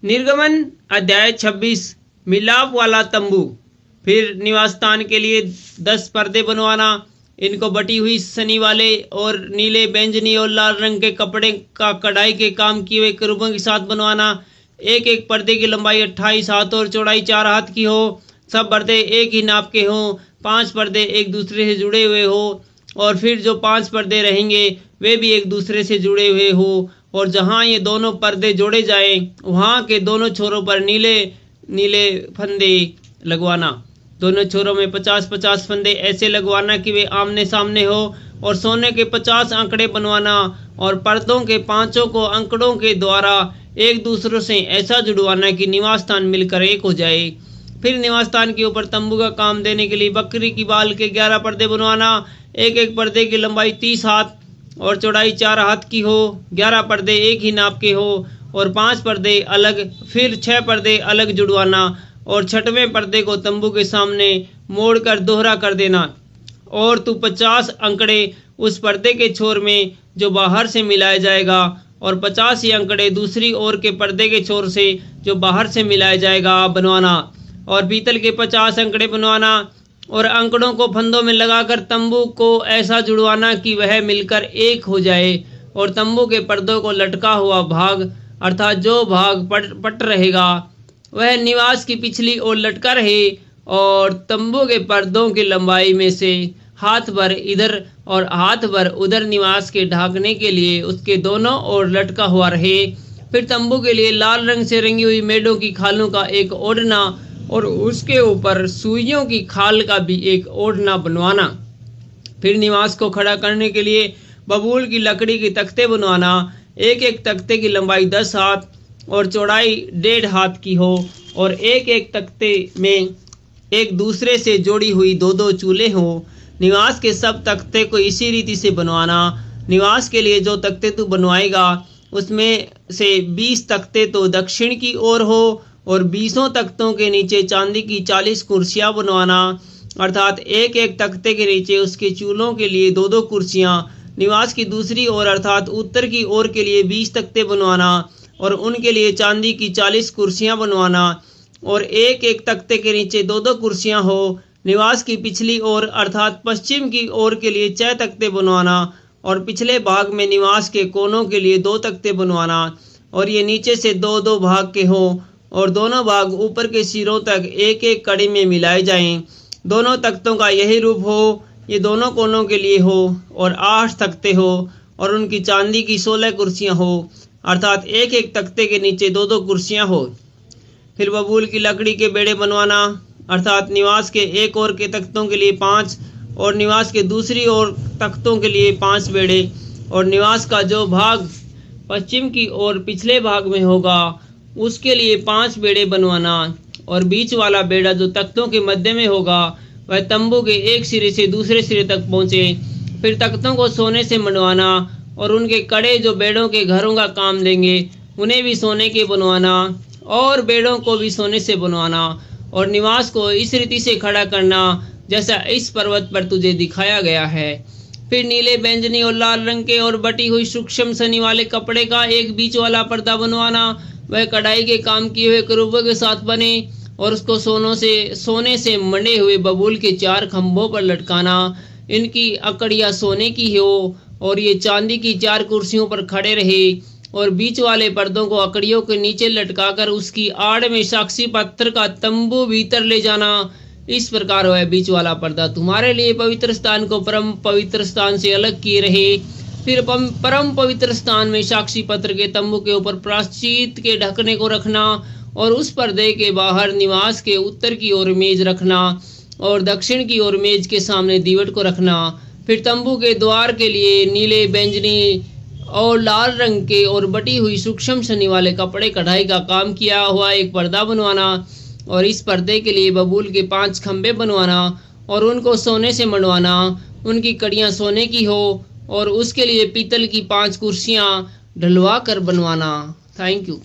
निर्गमन अध्याय 26 मिलाप वाला तंबू। फिर निवास स्थान के लिए 10 पर्दे बनवाना। इनको बटी हुई सनी वाले और नीले, बैंगनी और लाल रंग के कपड़े का कढ़ाई के काम किए हुए करूबों के साथ बनवाना। एक एक पर्दे की लंबाई 28 हाथ और चौड़ाई 4 हाथ की हो। सब पर्दे एक ही नाप के हों। 5 पर्दे एक दूसरे से जुड़े हुए हो और फिर जो 5 पर्दे रहेंगे वे भी एक दूसरे से जुड़े हुए हो। और जहाँ ये दोनों पर्दे जोड़े जाएं वहाँ के दोनों छोरों पर नीले नीले फंदे लगवाना। दोनों छोरों में 50-50 फंदे ऐसे लगवाना कि वे आमने सामने हो। और सोने के 50 आंकड़े बनवाना और पर्दों के 5 को आंकड़ों के द्वारा एक दूसरे से ऐसा जुड़वाना कि निवास स्थान मिलकर एक हो जाए। फिर निवास स्थान के ऊपर तंबू का काम देने के लिए बकरी की बाल के 11 पर्दे बनवाना। एक एक पर्दे की लंबाई 30 हाथ और चौड़ाई 4 हाथ की हो। 11 पर्दे एक ही नाप के हो और 5 पर्दे अलग। फिर 6 पर्दे अलग जुड़वाना और 6वें पर्दे को तंबू के सामने मोड़कर दोहरा कर देना। और तू 50 अंकड़े उस पर्दे के छोर में जो बाहर से मिलाया जाएगा और 50 ही अंकड़े दूसरी ओर के पर्दे के छोर से जो बाहर से मिलाया जाएगा बनवाना। और पीतल के 50 अंकड़े बनवाना और अंकड़ों को फंदों में लगाकर तंबू को ऐसा जुड़वाना कि वह मिलकर एक हो जाए। और तंबू के पर्दों को लटका हुआ भाग अर्थात जो भाग पट रहेगा वह निवास की पिछली ओर लटका रहे और तंबू के पर्दों की लंबाई में से हाथ भर इधर और हाथ भर उधर निवास के ढांकने के लिए उसके दोनों ओर लटका हुआ रहे। फिर तंबू के लिए लाल रंग से रंगी हुई मेढ़ों की खालों का एक ओढ़ना और उसके ऊपर सुइयों की खाल का भी एक ओढ़ना बनवाना। फिर निवास को खड़ा करने के लिए बबूल की लकड़ी के तख्ते बनवाना। एक एक तख्ते की लंबाई 10 हाथ और चौड़ाई 1.5 हाथ की हो और एक एक तख्ते में एक दूसरे से जोड़ी हुई 2-2 चूल्हे हों। निवास के सब तख्ते को इसी रीति से बनवाना। निवास के लिए जो तख्ते तू बनवाएगा उसमें से 20 तख्ते तो दक्षिण की ओर हो और 20 तख्तों के नीचे चांदी की 40 कुर्सियां बनवाना। अर्थात एक एक तख्ते के नीचे उसके चूल्हों के लिए 2-2 कुर्सियां। निवास की दूसरी ओर अर्थात उत्तर की ओर के लिए 20 तख्ते बनवाना और उनके लिए चांदी की 40 कुर्सियां बनवाना और एक एक तख्ते के नीचे 2-2 कुर्सियां हो। निवास की पिछली ओर अर्थात पश्चिम की ओर के लिए 6 तख्ते बनवाना और पिछले भाग में निवास के कोनों के लिए 2 तख्ते बनवाना और ये नीचे से 2-2 भाग के हों और दोनों भाग ऊपर के सिरों तक एक एक कड़ी में मिलाए जाएं। दोनों तख्तों का यही रूप हो। ये दोनों कोनों के लिए हो और 8 तख्ते हो और उनकी चांदी की 16 कुर्सियां हो अर्थात एक एक तख्ते के नीचे 2-2 कुर्सियां हो। फिर बबूल की लकड़ी के बेड़े बनवाना अर्थात निवास के एक ओर के तख्तों के लिए 5 और निवास के दूसरी ओर तख्तों के लिए 5 बेड़े। और निवास का जो भाग पश्चिम की ओर पिछले भाग में होगा उसके लिए 5 बेड़े बनवाना और बीच वाला बेड़ा जो तख्तों के मध्य में होगा वह तंबू के एक सिरे से दूसरे सिरे तक पहुँचे। फिर तख्तों को सोने से मंडवाना और उनके कड़े जो बेड़ों के घरों का काम देंगे उन्हें भी सोने के बनवाना और बेड़ों को भी सोने से बनवाना और निवास को इस रीति से खड़ा करना जैसा इस पर्वत पर तुझे दिखाया गया है। फिर नीले, बैंगनी और लाल रंग के और बटी हुई सूक्ष्म सनी वाले कपड़े का एक बीच वाला पर्दा बनवाना। वह कढ़ाई के काम किए हुए करूबों के साथ बने और उसको सोने से मंडे हुए बबूल के 4 खंभों पर लटकाना। इनकी अकड़ियाँ सोने की हो और ये चांदी की 4 कुर्सियों पर खड़े रहे और बीच वाले पर्दों को अकड़ियों के नीचे लटकाकर उसकी आड़ में साक्षी पत्थर का तंबू भीतर ले जाना। इस प्रकार वह बीच वाला पर्दा तुम्हारे लिए पवित्र स्थान को परम पवित्र स्थान से अलग किए रहे। फिर परम पवित्र स्थान में साक्षी पत्र के तंबू के ऊपर प्रायश्चित के ढकने को रखना और उस पर्दे के बाहर निवास के उत्तर की ओर मेज रखना और दक्षिण की ओर मेज के सामने दीवट को रखना। फिर तंबू के द्वार के लिए नीले, बैंगनी और लाल रंग के और बटी हुई सूक्ष्म सनी वाले कपड़े कढ़ाई का काम किया हुआ एक पर्दा बनवाना और इस पर्दे के लिए बबूल के 5 खंभे बनवाना और उनको सोने से मंडवाना। उनकी कड़ियाँ सोने की हो और उसके लिए पीतल की 5 कुर्सियाँ ढलवा कर बनवाना। Thank you.